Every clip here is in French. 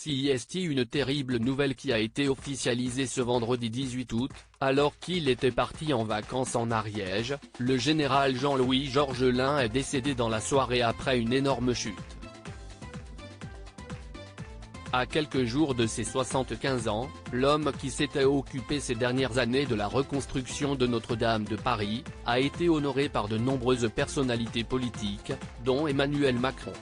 CIST. Une terrible nouvelle qui a été officialisée ce vendredi 18 août, alors qu'il était parti en vacances en Ariège. Le général Jean-Louis Georgelin est décédé dans la soirée après une énorme chute. À quelques jours de ses 75 ans, l'homme qui s'était occupé ces dernières années de la reconstruction de Notre-Dame de Paris, a été honoré par de nombreuses personnalités politiques, dont Emmanuel Macron.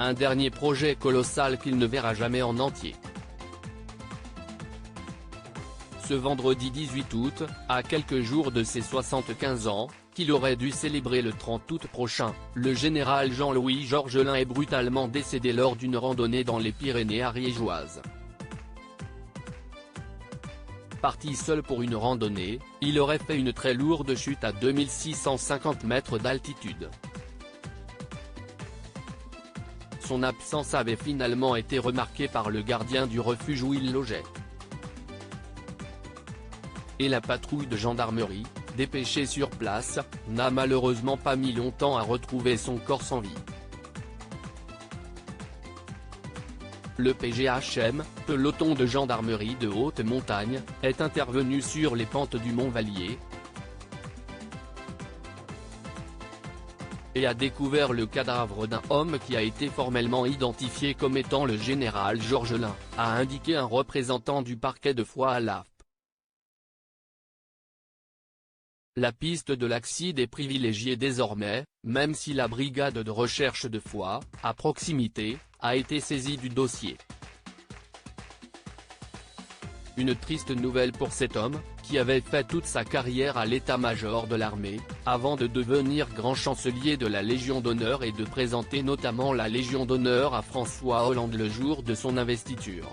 Un dernier projet colossal qu'il ne verra jamais en entier. Ce vendredi 18 août, à quelques jours de ses 75 ans, qu'il aurait dû célébrer le 30 août prochain, le général Jean-Louis Georgelin est brutalement décédé lors d'une randonnée dans les Pyrénées ariégeoises. Parti seul pour une randonnée, il aurait fait une très lourde chute à 2650 mètres d'altitude. Son absence avait finalement été remarquée par le gardien du refuge où il logeait. Et la patrouille de gendarmerie, dépêchée sur place, n'a malheureusement pas mis longtemps à retrouver son corps sans vie. Le PGHM, peloton de gendarmerie de haute montagne, est intervenu sur les pentes du Mont Vallier et a découvert le cadavre d'un homme qui a été formellement identifié comme étant le général Georgelin, a indiqué un représentant du parquet de Foix à l'AFP. La piste de l'accident est privilégiée désormais, même si la brigade de recherche de Foix, à proximité, a été saisie du dossier. Une triste nouvelle pour cet homme, qui avait fait toute sa carrière à l'état-major de l'armée, avant de devenir grand chancelier de la Légion d'honneur et de présenter notamment la Légion d'honneur à François Hollande le jour de son investiture.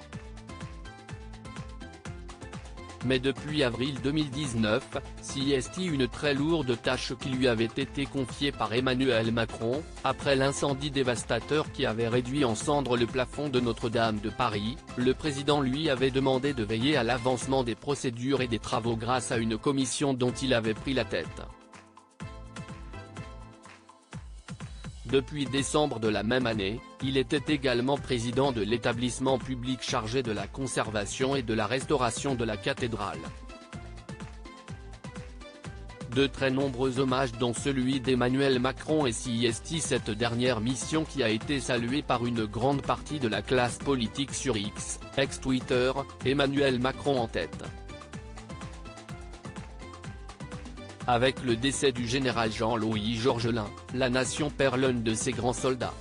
Mais depuis avril 2019, CIST une très lourde tâche qui lui avait été confiée par Emmanuel Macron, après l'incendie dévastateur qui avait réduit en cendres le plafond de Notre-Dame de Paris, le président lui avait demandé de veiller à l'avancement des procédures et des travaux grâce à une commission dont il avait pris la tête. Depuis décembre de la même année, il était également président de l'établissement public chargé de la conservation et de la restauration de la cathédrale. De très nombreux hommages dont celui d'Emmanuel Macron et CIST, cette dernière mission qui a été saluée par une grande partie de la classe politique sur X, ex-Twitter, Emmanuel Macron en tête. Avec le décès du général Jean-Louis Georgelin, la nation perd l'un de ses grands soldats.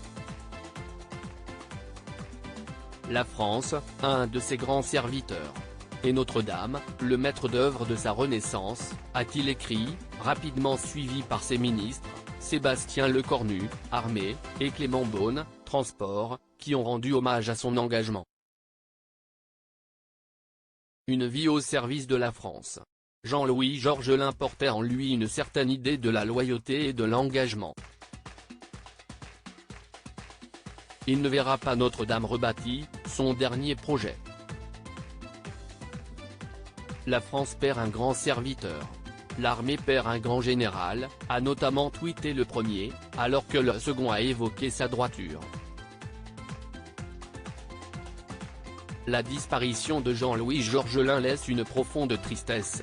La France, un de ses grands serviteurs. Et Notre-Dame, le maître d'œuvre de sa renaissance, a-t-il écrit, rapidement suivi par ses ministres, Sébastien Lecornu, Armée, et Clément Beaune, Transport, qui ont rendu hommage à son engagement. Une vie au service de la France. Jean-Louis Georgelin portait en lui une certaine idée de la loyauté et de l'engagement. Il ne verra pas Notre-Dame rebâtie, son dernier projet. La France perd un grand serviteur. L'armée perd un grand général, a notamment tweeté le premier, alors que le second a évoqué sa droiture. La disparition de Jean-Louis Georgelin laisse une profonde tristesse.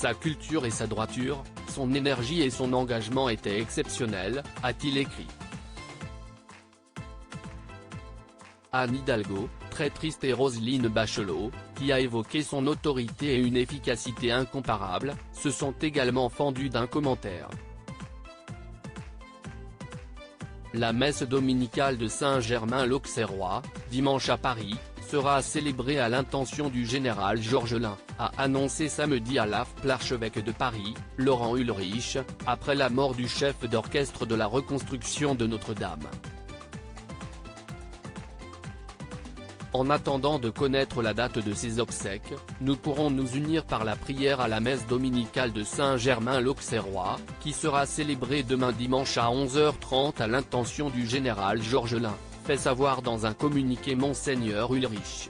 Sa culture et sa droiture, son énergie et son engagement étaient exceptionnels, a-t-il écrit. Anne Hidalgo, très triste, et Roselyne Bachelot, qui a évoqué son autorité et une efficacité incomparables, se sont également fendues d'un commentaire. La messe dominicale de Saint-Germain-l'Auxerrois, dimanche à Paris, sera célébrée à l'intention du général Georgelin, a annoncé samedi à l'AFP l'archevêque de Paris, Laurent Ulrich, après la mort du chef d'orchestre de la reconstruction de Notre-Dame. En attendant de connaître la date de ses obsèques, nous pourrons nous unir par la prière à la messe dominicale de Saint-Germain-l'Auxerrois, qui sera célébrée demain dimanche à 11h30 à l'intention du général Georgelin, fait savoir dans un communiqué Monseigneur Ulrich.